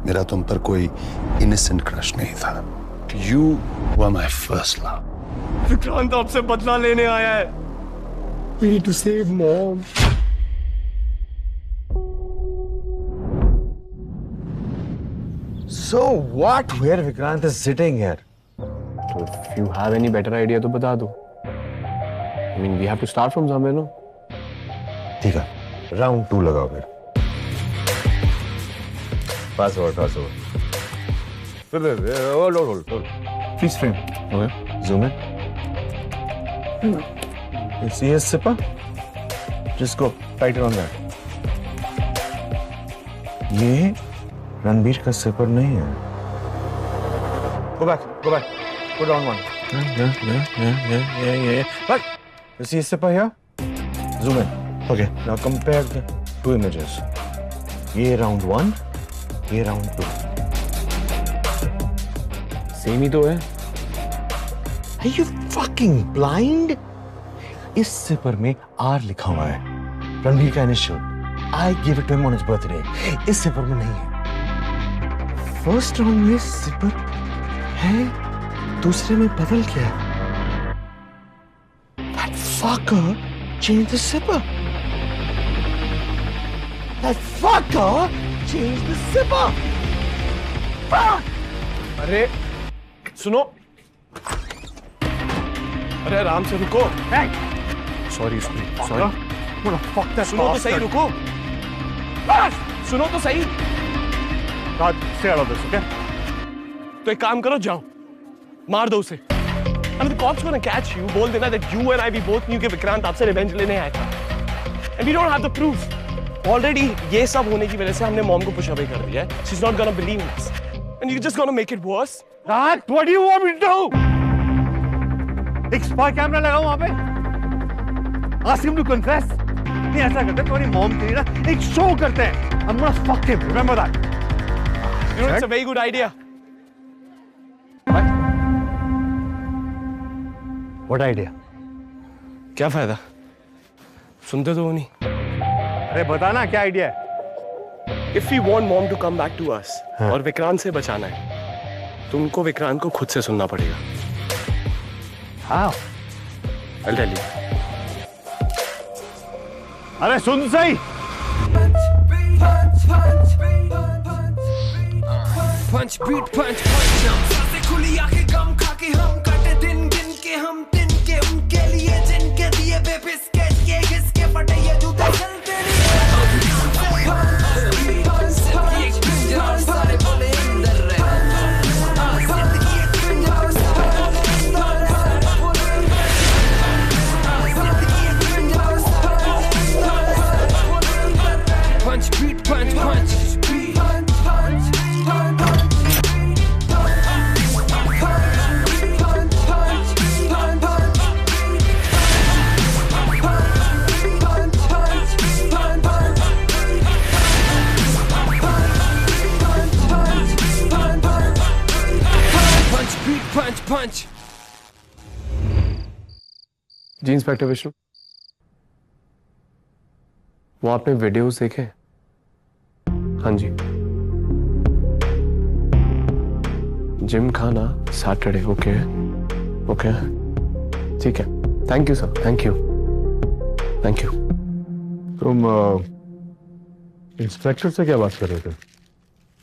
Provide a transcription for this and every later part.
मेरा तुम पर कोई इनोसेंट क्रश नहीं था। You were my first love. Vikrant आपसे बदला लेने आया है। We need to save mom. So what? Where Vikrant is sitting here? So if you have any better idea तो बता दो। I mean, we have to start from somewhere, no? ठीक है, राउंड 2 लगाओ फिर। पास over. Hold. Please frame. Okay. Zoom in. You see his zipper? Just go tighter on that. ये रणबीर का zipper नहीं है। Go back. Put down one. Yeah. But you see his zipper here? Zoom in. Okay. Now compare the two images. ये round 1, ये round 2. Same ही तो है। Are you fucking blind? इस zipper में R लिखा हुआ है, रणबीर का initial. I gave it to him on his birthday. इस zipper में नहीं है। फर्स्ट राउंड में zipper है, दूसरे में बदल गया। That fucker changed the zipper. Fuck! अरे सुनो, अरे आराम से रुको। सॉरी। सुनो तो सही, रुको। सुनो तो सही। तो एक काम करो, जाओ मार दो उसे। I mean, the cops gonna catch you. बोल देना that you and I we both knew कि विक्रांत आपसे रिवेंज लेने आया था। And we don't have the proof. Already ये सब होने की वजह से हमने मॉम को पुश अवे कर दिया है। She's not gonna believe us. And you're just gonna make it worse. Dad, what do you want me to do? एक स्पाई कैमरा लगाओ वहां पे। Ask him to confess. नहीं ऐसा करते, तुम्हारी मॉम के लिए ना एक शो करते हैं। I'm gonna fuck him. Remember that. You know, it's a very good idea. What idea? क्या फायदा? सुनते तो हो नहीं। अरे बताना क्या आइडिया है? If we want mom to come back to us और विक्रांत से बचाना है, तो उनको विक्रांत को खुद से सुनना पड़ेगा। How? I'll tell you. अरे सुन सही। Punch beat punch सांसें खुली आंखें गम खा के हम काटे दिन गिन के हम दिन के उनके लिए जिनके दिए बेबिस्किट के घिसके फटे ये जूते चलते Punch beat punch punch punch. जी इंस्पेक्टर विष्णु, वो आपने वीडियोस देखे? हाँ जी। जिम खाना सैटरडे। ओके ठीक है। Thank you sir, thank you. तुम इंस्पेक्टर से क्या बात कर रहे थे?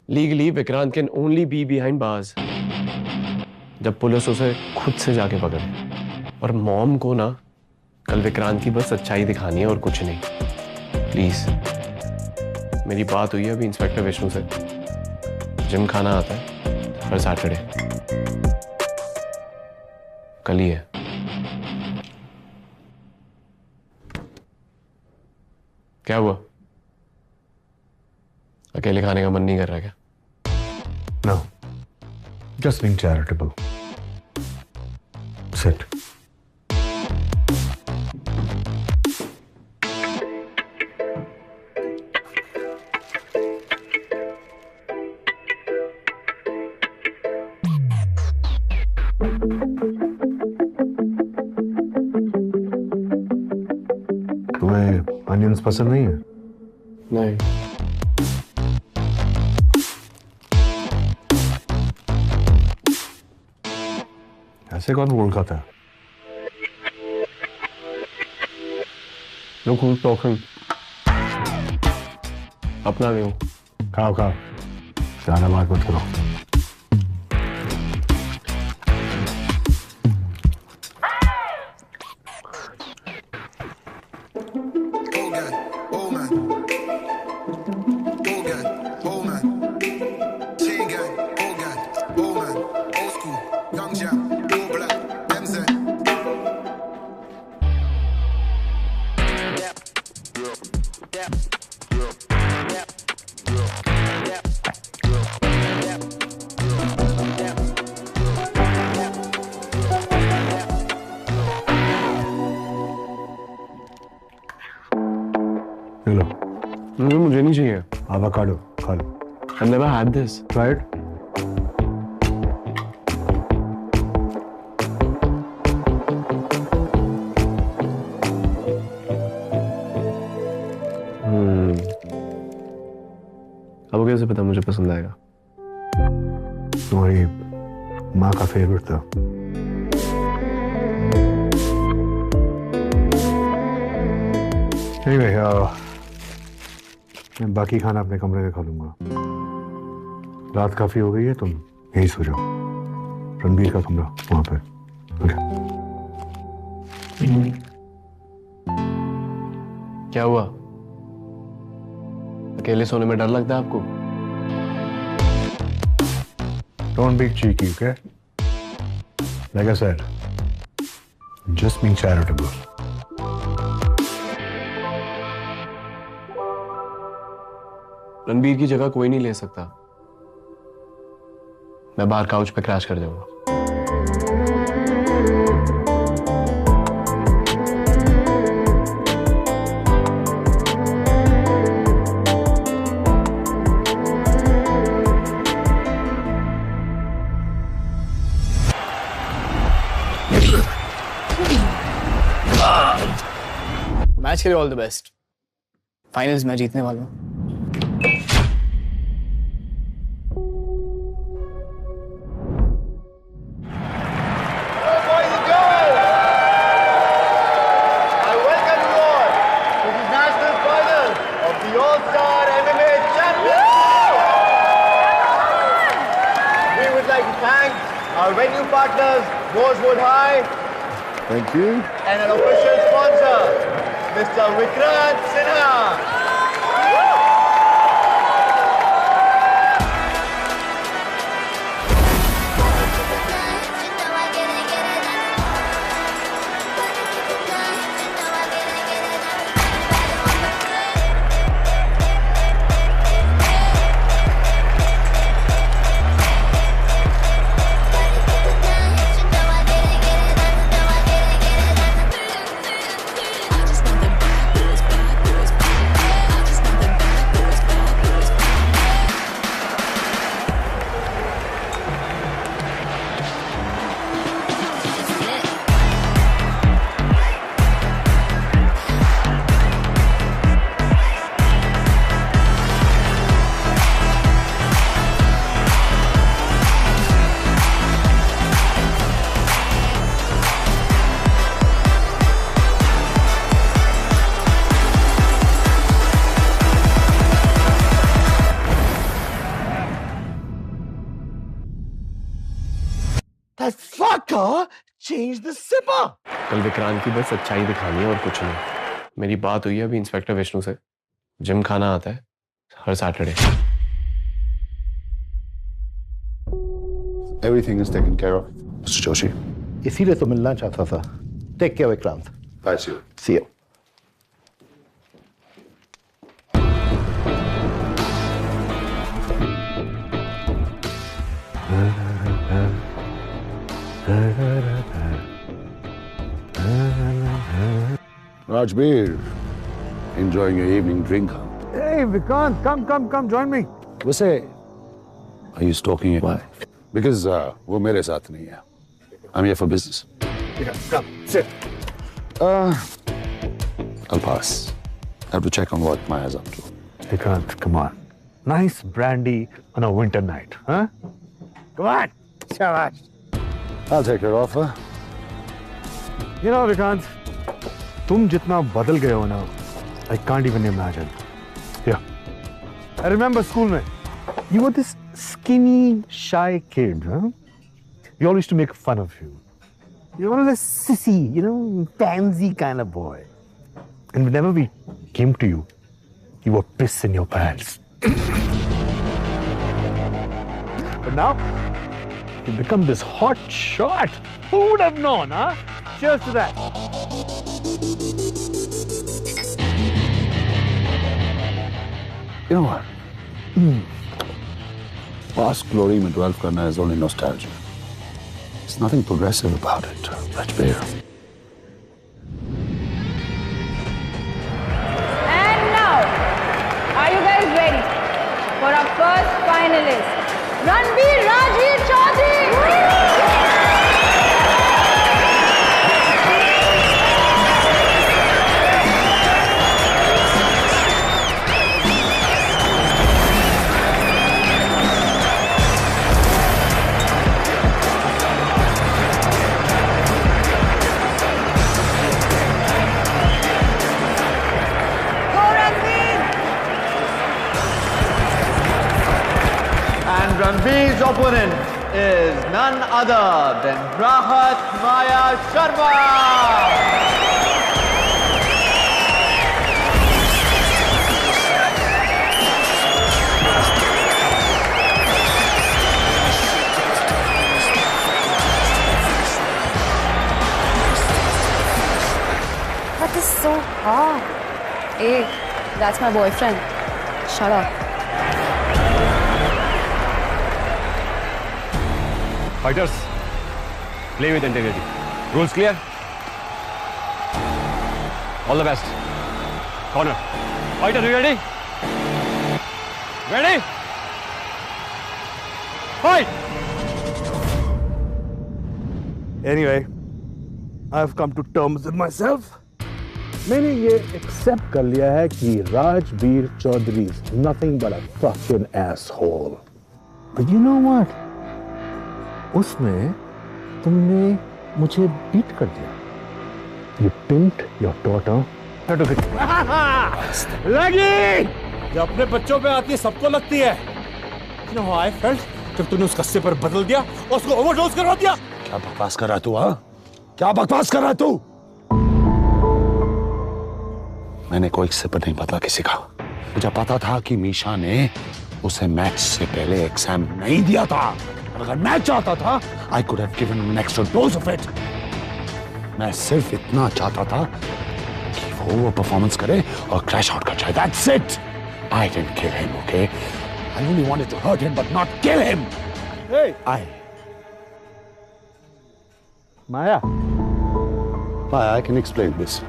Legally Vikrant can only be behind bars जब पुलिस उसे खुद से जाके पकड़े। और मॉम को ना कल विक्रांत की बस सच्चाई दिखानी है और कुछ नहीं। प्लीज, मेरी बात हुई है अभी इंस्पेक्टर विष्णु से। जिम खाना आता है हर सैटरडे, कल ही है। क्या हुआ? अकेले खाने का मन नहीं कर रहा क्या? No, just being charitable. Sit. तुम्हें अनियंस पसंद नहीं है? नहीं। ऐसे कौन रोल खाता है? Look who's talking. अपना भी हूँ। खाओ खाओ, ज्यादा बात मत करो। मुझे नहीं चाहिए। आवाकाडो खा लो। I've never had this. Try it. अब कैसे पता मुझे पसंद आएगा? तुम्हारी माँ का फेवरेट था। नहीं भैया, मैं बाकी खाना अपने कमरे में खा लूंगा। रात काफी हो गई है, तुम यहीं सो जाओ। रणबीर का कमरा वहां पे। क्या हुआ? अकेले सोने में डर लगता है आपको? Don't be cheeky, okay? Like I said, just being charitable. Ranbir की जगह कोई नहीं ले सकता। मैं बाहर काउच पे क्रैश कर जाऊंगा। मैच के लिए ऑल द बेस्ट। फाइनल्स मैं जीतने वाला हूँ। Our venue partners, Rosewood High. Thank you. And an official sponsor, Mr. Vikrant Sinha. That fucker changed the zipper. कल विक्रांत की बस सच्चाई दिखानी है और कुछ नहीं। मेरी बात हुई है अभी इंस्पेक्टर विष्णु से। जिम खाना आता है हर Saturday. Everything is taken care of, Mr. Joshi. इसीलिए तो मिलना चाहता था। Take care, Vikrant. Bye, see you. See you. Rajbir, enjoying your evening drink, huh? Hey, Vikrant, come, join me. What's it? Are you stalking your wife? Because वो मेरे साथ नहीं है. I'm here for business. Yeah, come, sit. I'll pass. I have to check on what Maya's up to. Vikrant, come on. Nice brandy on a winter night, huh? Come on. Shabash. I'll take your offer. You know, Vikrant, तुम जितना बदल गए हो ना, I can't even imagine. Yeah. I remember school में, you were this skinny, shy kid, huh? We all used to make fun of you. You were a sissy, you know, pansy kind of boy. And whenever we came to you, you were piss in your pants. But now, you've become this hot shot. Who would have known, huh? Cheers to that. You know what? Past glory में dwell करना is only nostalgia. There's nothing progressive about it, Rajbir. And now, are you guys ready for our first finalist, Ranbir Rajveer Chaudhary? Ranbir's opponent is none other than Rahat Maya Sharma. That is so hard. Hey, that's my boyfriend. Shut up. Fighters, play with integrity. Rules clear? All the best. Corner. Fighters, you ready? Ready? Fight! Anyway, I've come to terms with myself. मैंने ये accept कर लिया है कि Rajbir Chaudhary is nothing but a fucking asshole. But you know what? उसमें तुमने मुझे beat कर दिया. You pimped your daughter. लगी! जब अपने बच्चों पे आती है सबको लगती है. You know how I felt जब तूने उस कस्से पर बदल दिया और उसको ओवरडोज करवा दिया. क्या बकवास कर रहा तू? हाँ? क्या बकवास कर रहा तू? मैंने कोई सिपर नहीं बदला किसी का. मुझे पता था कि मीशा ने उसे मैच से पहले एग्जाम नहीं दिया था. अगर मैं चाहता था, I could have given him an extra dose of it. मैं सिर्फ इतना चाहता था कि वो परफॉर्मेंस करे और क्रैश आउट कर जाए. That's it. I didn't kill him, okay? I only wanted to hurt him, but not kill him. Hey, Maya. I can explain this.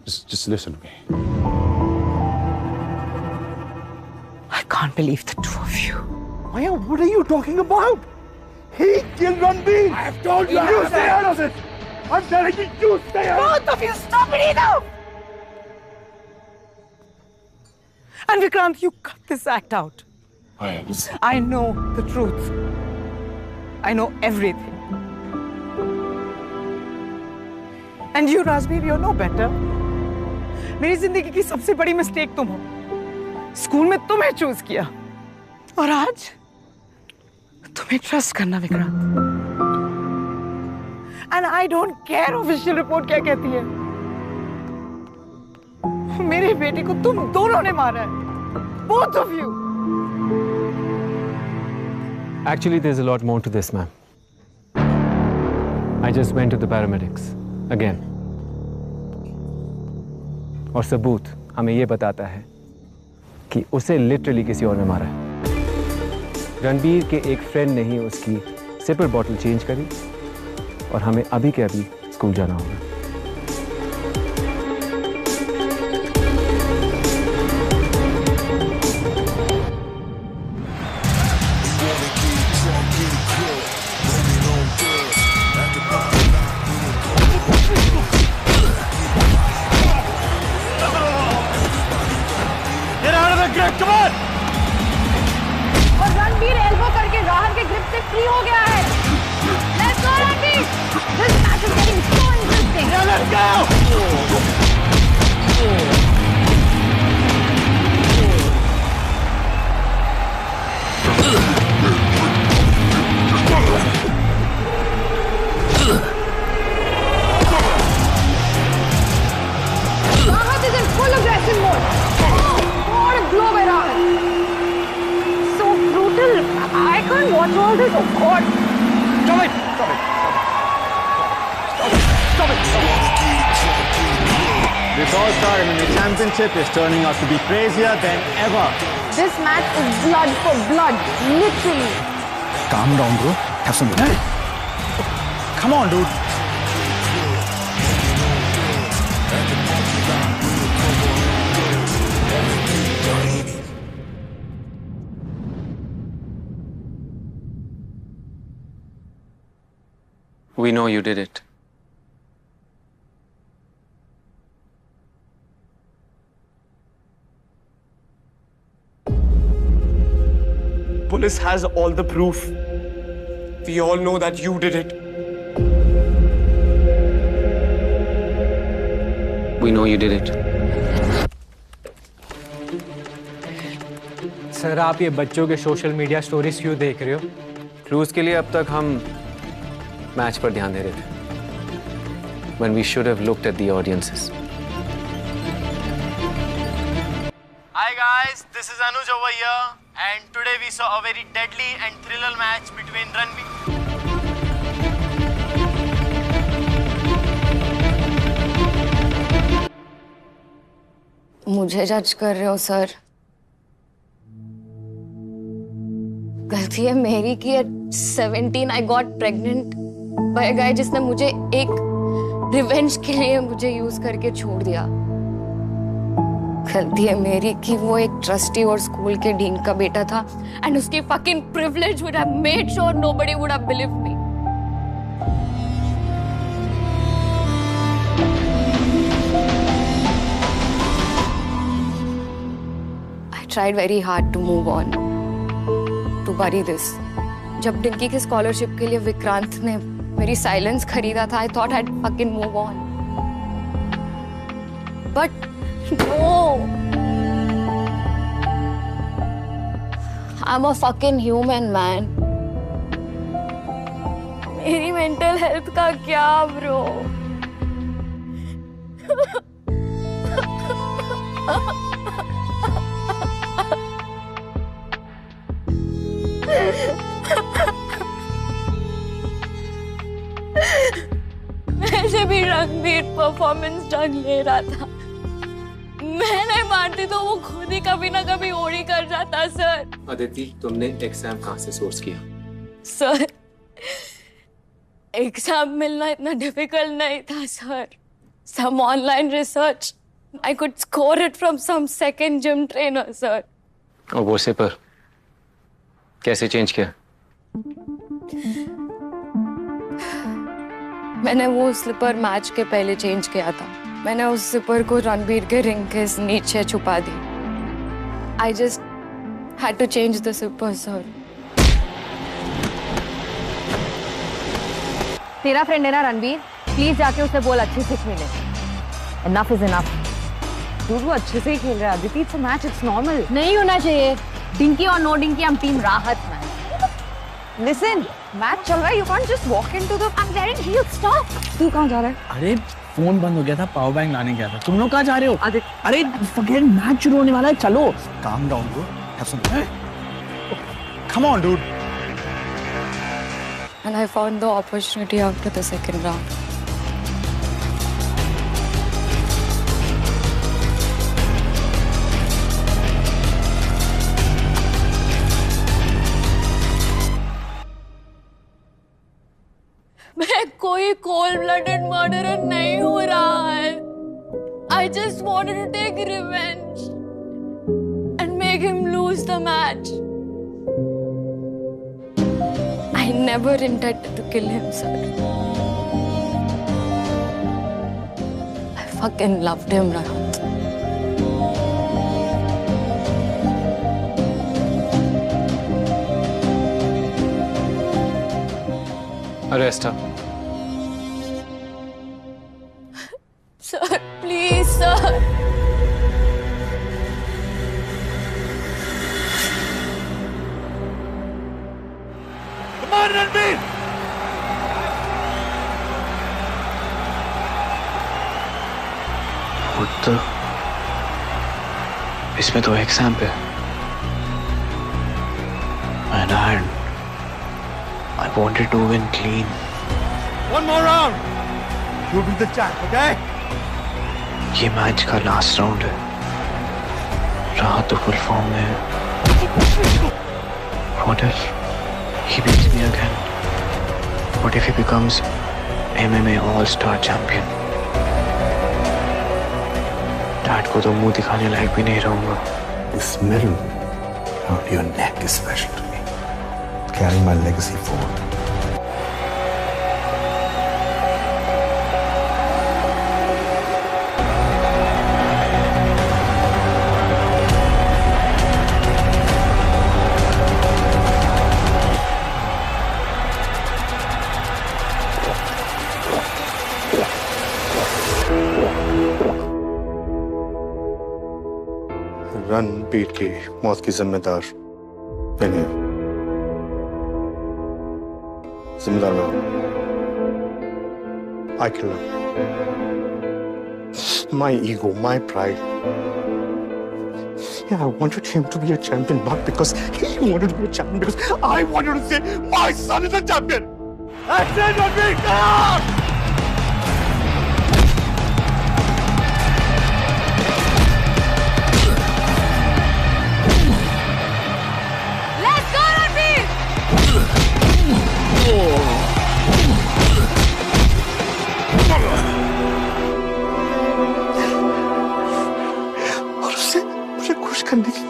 Just listen to me. I can't believe the two of you. Maya, what are you talking about? He killed Ranbir. I have told you. You stay out of it. I'm telling you, you stay out. Both of you, stop it either! And Vikrant, you cut this act out. I know the truth. I know everything. And you, Rajbir, you're no better. मेरी जिंदगी की सबसे बड़ी mistake तुम हो. School में तुम्हें choose किया और आज तुम्हें ट्रस्ट करना Vikrant. And I don't care official report क्या कहती है. मेरे बेटे को तुम दोनों ने मारा है. Both of you. Actually, there's a lot more to this, ma'am. I just went to the paramedics again. और सबूत हमें ये बताता है कि उसे लिटरली किसी और ने मारा है. रणबीर के एक फ्रेंड ने ही उसकी सिपर बॉटल चेंज करी और हमें अभी के अभी स्कूल जाना होगा. और रणबीर एल्बो करके राहत के ग्रिप से फ्री हो गया है। Let's go Ranveer. This match is getting so interesting. Yeah, let's go. Rahat is in full aggressive mode. Oh, what a blow by Rahat. So brutal. I can't watch all this. Oh God. Stop it. Stop it. Stop it. Stop it. This All-Star MMA Championship is turning out to be crazier than ever. This match is blood for blood. Literally. Calm down, bro. Have some. Come on, dude. We know you did it. Police has all the proof. We all know that you did it. We know you did it. Sir आप ये बच्चों के social media stories क्यों देख रहे हो? Clues के लिए अब तक हम मैच पर ध्यान दे रहे थे. When we should have looked at the audiences. Hi guys, this is Anuj over here, and today we saw a very deadly and thriller match between Ranveer. मुझे जज कर रहे हो सर? गलती है मेरी कि at 17 I got pregnant by a guy जिसने मुझे एक रिवेंज के लिए मुझे यूज करके छोड़ दिया. गलती है मेरी कि वो एक ट्रस्टी और स्कूल के डीन का बेटा था एंड उसकी fucking privilege would have made sure nobody would have believed me. I tried very hard to move on, to bury this. जब डिंकी की स्कॉलरशिप के लिए विक्रांत ने मेरी साइलेंस खरीदा था, I thought I'd fucking move on. But no. I'm a fucking human, man. मेरी mental health का क्या ब्रो? वैसे भी रणवीर परफॉर्मेंस ढंग ले रहा था. मैं नहीं मारती तो वो खुद ही कभी ना कभी ओड़ी कर जाता. सर अदिति, तुमने एग्जाम कहाँ से सोर्स किया? सर एग्जाम मिलना इतना डिफिकल्ट नहीं था sir. Some online research. I could score it from some second gym trainer sir. और वो पेपर कैसे चेंज किया? मैंने वो स्लीपर मैच के पहले चेंज किया था. मैंने उस स्लीपर को रणवीर के रिंग के नीचे छुपा दी. I just had to change the slipper, sir. तेरा फ्रेंड है ना रणवीर, प्लीज जाके उसे बोल अच्छी सीख मिले. Enough is enough. Dude, वो अच्छे से ही खेल रहा है. Aditi, it's a match, it's normal. नहीं होना चाहिए. डिंकी और नो डिंकी, हम टीम राहत में. Listen, मैच चल रहा है. You can't just walk into the. I'm wearing heels. Stop. तू कहाँ जा रहा है? अरे फोन बंद हो गया था, पावर बैंक लाने गया था. तुम लोग कहाँ जा रहे हो? अरे फॉरगेट, मैच शुरू होने वाला है, चलो. Calm down, bro. Have some. Come on, dude. And I found the opportunity after the second round. मैं कोई cold blooded murderer नहीं हो रहा है. I just wanted to take revenge and make him lose the match. I never intended to kill him, sir. I fucking loved him, Rahat. Arrest her. Sir, please, sir. Come on, Ranveer! तो इसमें तो exam पे and I wanted to win clean. One more round. You be the champ, okay? ये match का last round है. राहत तो full form में है. What if he beats me again? What if he becomes MMA All-Star champion? Dad को तो मुंह दिखाने लायक भी नहीं रहूंगा. This medal around your neck is special to me. Carrying my legacy forward. Ranbir की मौत की जिम्मेदार मैं नहीं हूं. जिम्मेदार मैं हूं. I killed him. My ego, my pride. Yeah, I wanted him to be a champion, not because he wanted to be a champion, because I wanted to say my son is a champion. That's it, Ranveer. Come on! और उससे मुझे खुश करने की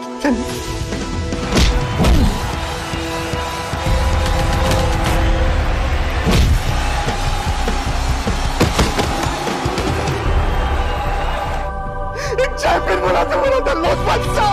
एक champion बनाते लोग बच्चा.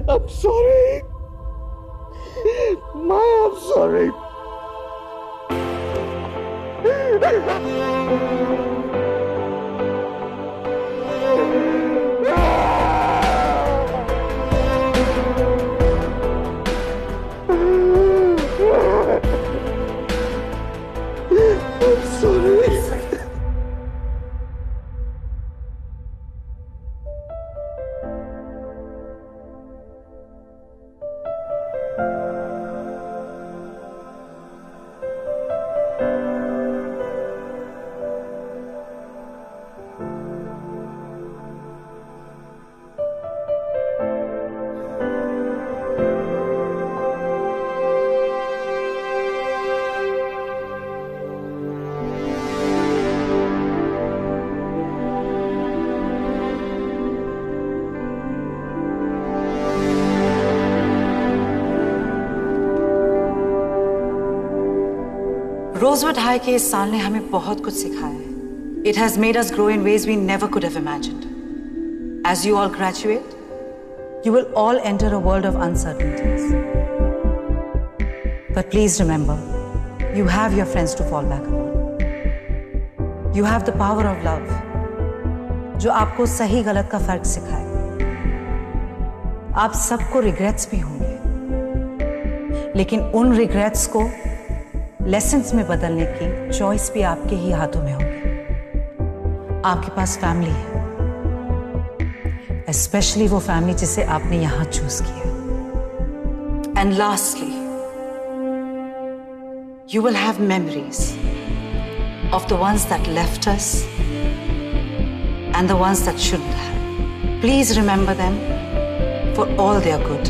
I'm sorry. I'm sorry. I'm sorry. Rosewood high के इस साल ने हमें बहुत कुछ सिखाया है. It has made us grow in ways we never could have imagined. As you all graduate, you will all enter a world of uncertainties. But please remember, you have your friends to fall back upon. You have the power of love, जो आपको सही गलत का फर्क सिखाए. आप सबको regrets भी होंगे, लेकिन उन रिग्रेट्स को लेसन्स में बदलने की चॉइस भी आपके ही हाथों में होगी. आपके पास फैमिली है, स्पेशली वो फैमिली जिसे आपने यहां चूज किया. And lastly, you will have memories of the ones that left us and the ones that shouldn't have. Please remember them for all their good,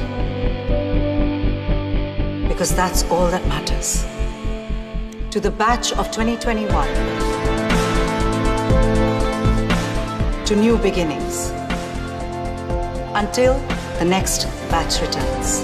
because that's all that matters. To the batch of 2021, to new beginnings, until the next batch returns.